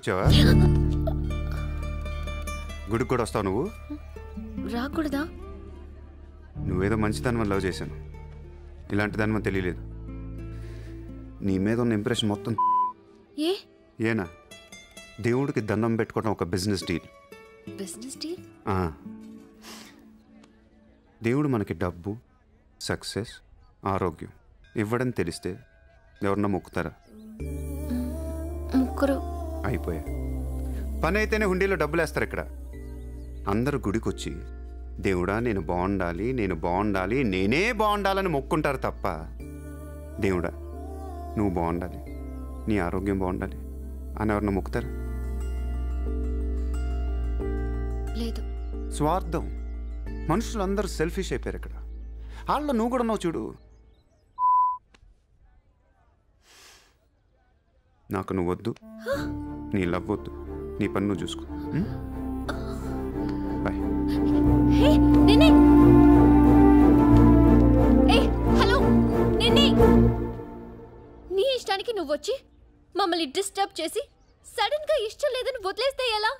వచ్చావా? గుడికి కూడా వస్తావు నువ్వు? రాకూడదా? నువ్వేదో మంచిదాన్ని లవ్ చేశాను, ఇలాంటి దాని మనం తెలియలేదు. నీ మీద ఉన్న ఇంప్రెషన్ మొత్తం ఏనా దేవుడికి దండం పెట్టుకోవడం ఒక బిజినెస్ డీల్. Business deal? దేవుడు మనకి డబ్బు, సక్సెస్, ఆరోగ్యం ఇవ్వడం తెలిస్తే ఎవరన్నా మొక్కుతారా? ముగ్గురు అయిపోయా. పని అయితేనే హుండీలో డబ్బులు వేస్తారు. ఇక్కడ అందరూ గుడికి వచ్చి దేవుడా నేను బాగుండాలి, నేను బాగుండాలి, నేనే బాగుండాలని మొక్కుంటారు తప్ప దేవుడా నువ్వు బాగుండాలి, నీ ఆరోగ్యం బాగుండాలి అని ఎవరన్నా మొక్కుతారు? లేదు. స్వార్థం. మనుషులందరూ సెల్ఫిష్ అయిపోయారు ఇక్కడ. వాళ్ళ నువ్వు కూడా ఉన్నావు చూడు. నాకు నువ్వు వద్దు, నీ లవ్ వద్దు, నీ పని నువ్వు చూసుకో. బాయ్. హలో, నీ ఇష్టానికి నువ్వు వచ్చి మమ్మల్ని డిస్టర్బ్ చేసి సడన్ గా ఇష్టం లేదని వదిలేస్తే ఎలా?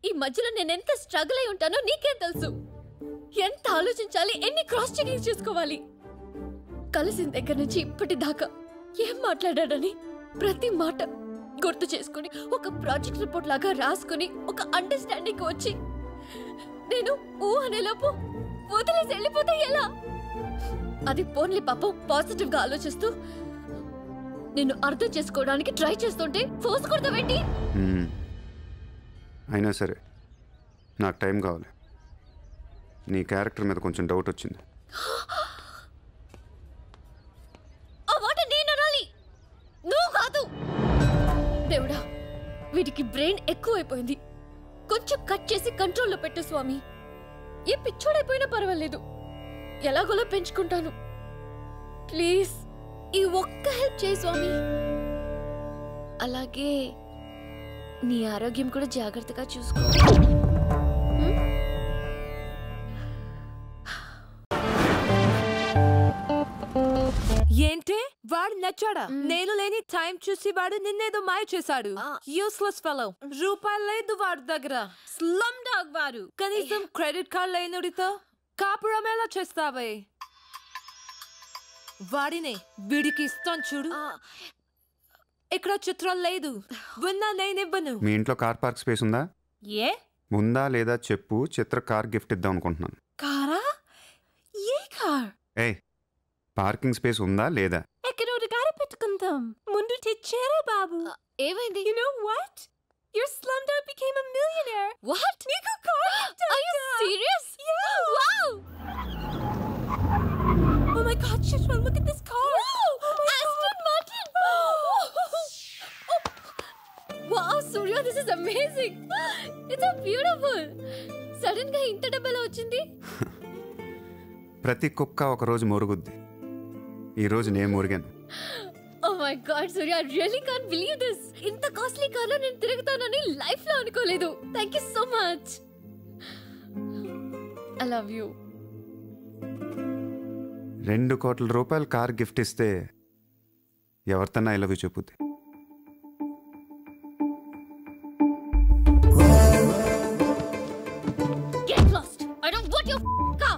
ఈ మధ్యలో నేనెంత స్ట్రగుల్ అయి ఉంటానో నీకేం తెలుసు. ఎంత ఆలోచించాలి, ఎన్ని క్రాస్ చెకింగ్ చేసుకోవాలి. కలిసిన దగ్గర నుంచి ఇప్పటిదాకా ఏం మాట్లాడాడని ప్రతి మాట గుర్తు చేసుకుని ఒక ప్రాజెక్ట్ రిపోర్ట్ లాగా రాసుకుని ఒక అండర్స్టాండింగ్ వచ్చి నేను అనేలోపు వదిలేసి వెళ్ళిపోతే ఎలా? అది పోన్లీ పాపం పాజిటివ్ గా ఆలోచిస్తూ నేను అర్థం చేసుకోవడానికి ట్రై చేస్తుంటే ఫోర్స్ కొడతావేంటి? అయినా సరే నాకు టైం కావాలి. నీ క్యారెక్టర్ మీద కొంచెం డౌట్ వచ్చింది. ఆ మాట నేను అనాలి, నువ్వు కాదు. దేవుడా, వీడికి బ్రెయిన్ ఎక్కువైపోయింది. కొంచెం కట్ చేసి కంట్రోల్లో పెట్టు స్వామి. ఏ పిచ్చోడైపోయినా పర్వాలేదు, ఎలాగోలా పెంచుకుంటాను. ప్లీజ్ ఈ ఒక్క హెల్ప్ చేయి స్వామి. అలాగే నీ ఆరోగ్యం కూడా జాగ్రత్తగా చూసుకో. ఏంటే వాడు నచ్చాడా? నేను లేని టైం చూసి వాడు నిన్నేదో మాయ చేశాడు. Useless fellow. రూపాయలు లేదు వాడి దగ్గర. స్లమ్ డాగ్ వాడు. కనీసం క్రెడిట్ కార్డ్ లేనుడితో కాపురం ఎలా చేస్తావే? వాడినే వీడికి ఇస్తాను చూడు. ఇక్కడ చిత్రం లేదు, విన్నా నేనివ్వను. మీ ఇంట్లో కార్ పార్క్ స్పేస్ ఉందా? ఏ ఉందా లేదా చెప్పు, చిత్ర కార్ గిఫ్ట్ ఇద్దాం అనుకుంటున్నాను. కారా? ఏ కార్? పార్కింగ్ స్పేస్ ఉందా లేదా? ఎక్కడో కారు పెట్టుకుందాం. ముందు తెచ్చారా బాబు? ఏమైంది? You know what? Your slumdog became a millionaire. What? నీకు car gift. Are you serious? Yeah. Wow. Oh my God, Chitra, look at this car. Wow. Oh my Aston Martin. Wow, Surya, this is amazing. It's so beautiful. Sudden గా ఇంత డబ్బులు వచ్చింది. ప్రతి కుక్క ఒక రోజు మొరుగుద్ది. ఈ రోజు నేను మురిగాను. Oh my God, Surya, I really can't believe this. ఇంత కాస్ట్లీ కార్లో నేను తిరుగుతానని లైఫ్ లో అనుకోలేదు. Thank you so much. I love you. 2 కోట్ల రూపాయలు కార్ గిఫ్ట్ ఇస్తే ఎవరితన్నా ఐ లవ్ యూ చెప్పుద్ది. Get lost. I don't want your car.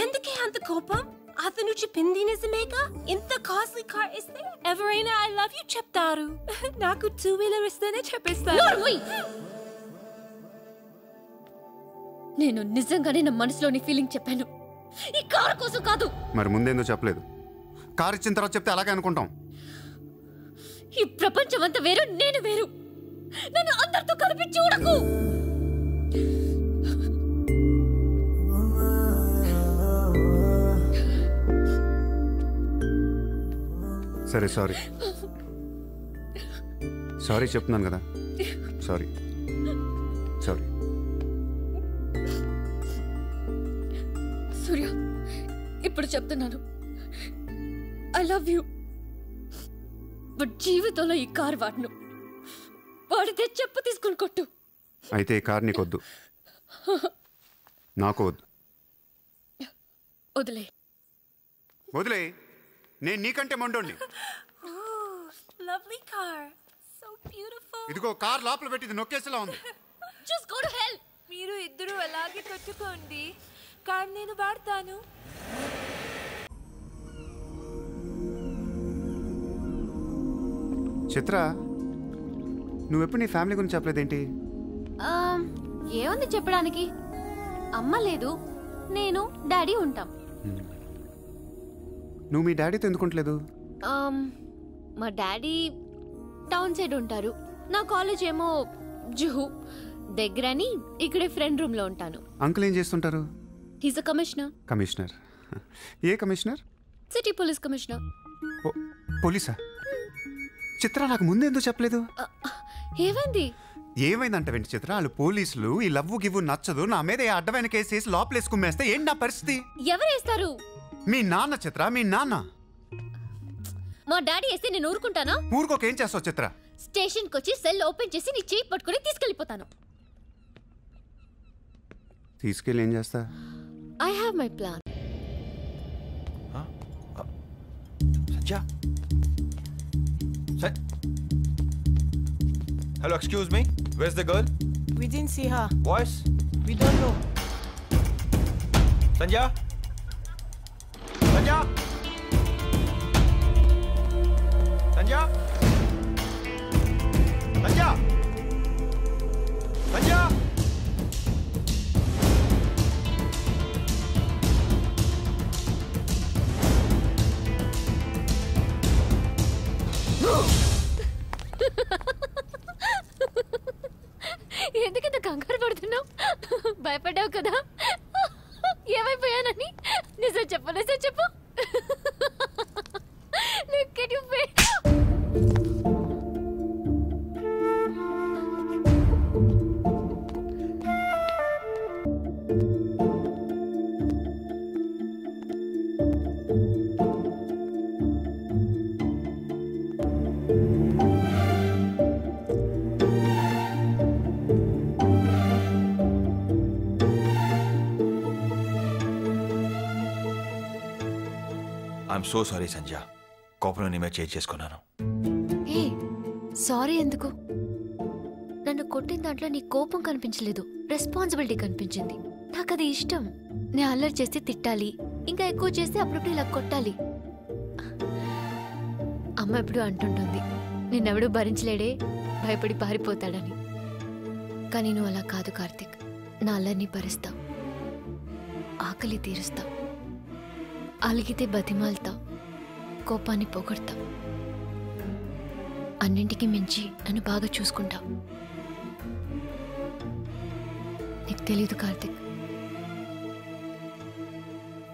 ఎందుకే అంత కోపం? అతను చెప్పింది నిజమేగా? ఇంత కాస్ట్లీ కార్ ఇస్తే ఎవరైనా ఐ లవ్ యూ చెప్తారు. నాకు 2-wheeler ఇస్తేనే చెప్పేస్తారు. నేను నిజంగానే నా మనసులోని ఫీలింగ్ చెప్పాను, ఈ కార్ కోసం కాదు. మరి ముందేందో చెప్పలేదు? కార్ ఇచ్చిన తర్వాత చెప్తే అలాగే అనుకుంటాం. ఈ ప్రపంచం అంతా వేరు, నేను వేరు. నన్ను అందరితో కలిపి చూడకు. సరే సారీ సారీ చెప్తున్నాను కదా. Sorry sorry. సూర్య, ఇప్పుడు చెప్తున్నాను, ఐ లవ్ యూ. బట్ జీవితంలో ఈ కార్ వాడను. వాడితే చెప్పు తీసుకుని కొట్టు. అయితే ఈ కార్ నీకొద్దు, నాకు వద్దు. వదిలే. వదిలే, నేను నీకంటే మొండోండి. Lovely car. So beautiful. ఇదిగో కార్ లోపల పెట్టింది నొక్కేసేలా ఉంది. Just go to hell. మీరు ఇద్దరు అలాగే కొట్టుకోండి, కార్ నేను వాడతాను. చిత్ర, నువ్వెప్పుడు నీ ఫ్యామిలీ గురించి చెప్పలేదేంటి? ఏముంది చెప్పడానికి, అమ్మ లేదు, నేను డాడీ ఉంటాం. నువ్వు మీ డాడీతో ఎందుకుంటలేదు? మా డాడీ టౌన్ సైడ్ ఉంటారు, నా కాలేజ్ ఏమో జుహు దగ్గరని ఇక్కడే ఫ్రెండ్ రూమ్ లో ఉంటాను. అంకుల్ ఏం చేస్తుంటారు? He's a commissioner. కమిషనర్? ఏ కమిషనర్? City police commissioner. పోలీసా? చిత్ర, నాకు ముందే ఎందుకు చెప్పలేదు? ఏమైంది? ఏమైందంటే చిత్ర, వాళ్ళు పోలీసులు ఈ లవ్వు గివ్వు నచ్చదు, నా మీద అడ్డమైన కేసు వేసి లోపలేసి కుమ్మేస్తే ఏంటి నా పరిస్థితి? ఎవరేస్తారు? మీ నాన్న చిత్ర, మీ నాన్న. మా డాడీ వేస్తే నేను ఊరుకుంటానా? ఊరుకోకేం చేస్తావు చిత్ర? స్టేషన్కి వచ్చి సెల్ ఓపెన్ చేసి నీ చేయి పట్టుకుని తీసుకెళ్ళిపోతాను. తీసుకెళ్ళి ఏం చేస్తా? I have my plan. Sanjay? Hello, excuse me. Where's the girl? We didn't see her. Voice? We don't know. Sanjay? Sanjay? Sanjay? Sanjay? Sanjay? ఎందుకంత కంగారు పడుతున్నావు? భయపడ్డావు కదా ఏమైపోయానని? నిజం చెప్పు, నిజం చెప్పు. Look at your face. I'm so sorry, Sanjay. కోపంలో నీ మీద చేసుకున్నాను. ఏ సారీ ఎందుకు? నన్ను కొట్టిన దాంట్లో నీ కోపం కనిపించలేదు, రెస్పాన్సిబిలిటీ కనిపించింది. నాకు అది ఇష్టం. నేను అల్లరి చేస్తే తిట్టాలి, ఇంకా ఎక్కువ చేస్తే అప్పుడప్పుడు ఇలా కొట్టాలి. అమ్మ ఎప్పుడు అంటుంటుంది, నిన్నెవడూ భరించలేడే, భయపడి పారిపోతాడని. కానీ నువ్వు అలా కాదు కార్తిక్. నా అల్లరిని భరిస్తావు, ఆకలి తీరుస్తావు, అలిగితే బతిమాలుతావు, కోపాన్ని పొగడతావు, అన్నింటికి మించి నన్ను బాగా చూసుకుంటావు. నీకు తెలీదు కార్తిక్,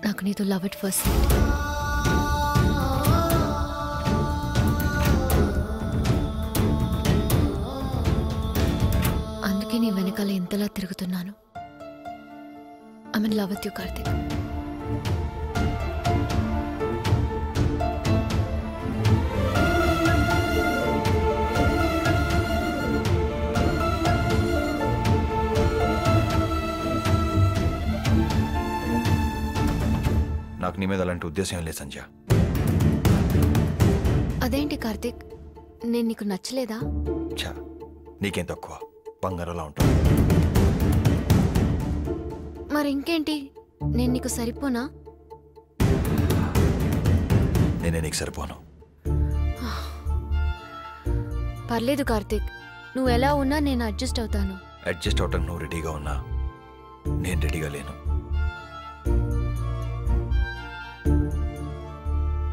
నాకు నీతో లవ్ ఎట్ ఫస్ట్ సైట్. అందుకే నీ వెనకాల ఎంతలా తిరుగుతున్నాను. I mean love with you Karthik. నాకు నీ మీద అలాంటి ఉద్దేశం ఏం లేదు సంజయ్. అదేంటి కార్తిక్, నేను నీకు నచ్చలేదా? ఛా, నీకేం తక్కువ, బంగారంలా ఉంటావు. మరి ఇంకేంటి, నేను నీకు సరిపోనా? నేనే నీకు సరిపోను. పర్లేదు కార్తిక్, నువ్వు ఎలా ఉన్నా నేను అడ్జస్ట్ అవుతాను. అడ్జస్ట్ అవటానికి నువ్వు రెడీగా ఉన్నా నేను రెడీగా లేను.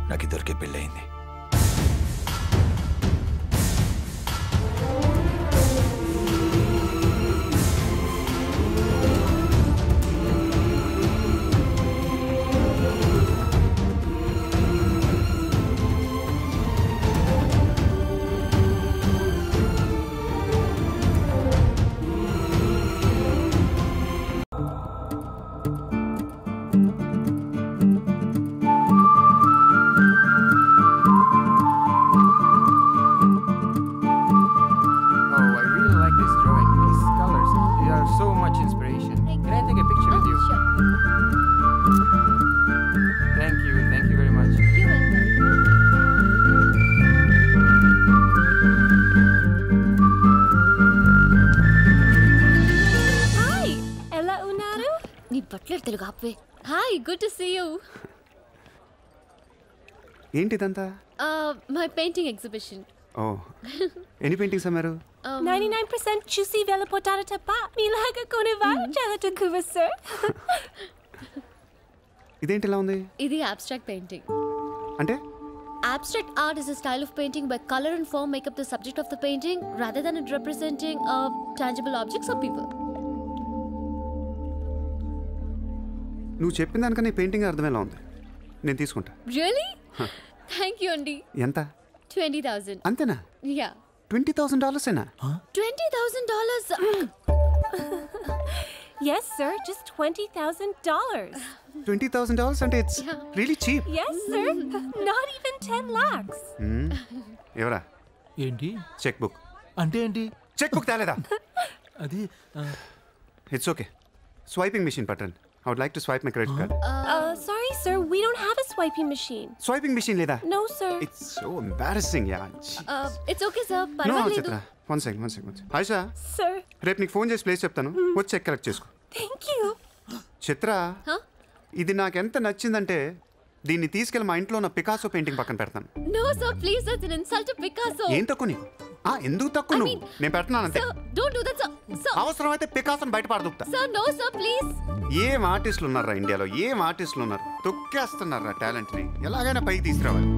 నాకు ఇద్దరికే పెళ్ళయింది. తొట్లేడు తెలుగు ఆపే. Hi, good to see you. ఏంటి ఇదంతా? My painting exhibition. ఓ, ఎన్ని పెయింటింగ్స్ అమ్మారు? 99% చూసి వెళ్ళిపోతారు తప్ప మీలాగా కొనేవారు చాలా తక్కువ సార్. ఇదేంటి ఇలా ఉంది? ఇది abstract painting. అంటే Abstract art is a style of painting where color and form make up the subject of the painting rather than it representing tangible objects or people. నువ్వు చెప్పిన దానికన్నా ఈ పెయింటింగ్ అర్థమేలా ఉంది. నేను తీసుకుంటా. Really? Thank you, Andy. ఎంత? 20,000. అంతేనా? Yeah. $20,000 $20,000. Yes sir, just $20,000. $20,000 అంటే it's really cheap. Yes sir, not even 10 lakhs. ఎవరా? ఏంటి చెక్ బుక్. అంటే ఏంటి? చెక్ బుక్ తేలేదా? అది ఇట్స్ ఓకే. స్వైపింగ్ మిషన్ పట్టండి. I would like to swipe my credit card. Sorry sir, we don't have a swiping machine. Swiping machine లేదా? No sir. It's so embarrassing, yeah. It's okay, sir. No, పర్వాలేదు. చిత్ర. One second. Ayesha, Sir, రేపు నీకు phone చేసి place చెప్తాను. వచ్చి check collect చేసుకో. thank you. Chitra, Huh? ఇది నాకు ఎంత నచ్చిందంటే దీన్ని తీసుకెళ్ళి మా ఇంట్లో ఉన్న పికాసో పెయింటింగ్ పక్కన పెడతాను. No, sir, please. That's an insult to Picasso. ఏం తక్కువ నీకు? ఎందుకు తక్కువ నువ్వు? నేను పెడుతున్నాను అంతే. Sir, don't do that, sir. Sir, అవసరమైతే పికాసోని బయట పారదొక్కుతా. sir, no, sir, please. ఏం ఆర్టిస్టులు ఉన్నారా ఇండియాలో? ఏం ఆర్టిస్టులు ఉన్నారు? తొక్కేస్తున్నారా టాలెంట్ని? ఎలాగైనా పైకి తీసుకురావాలి.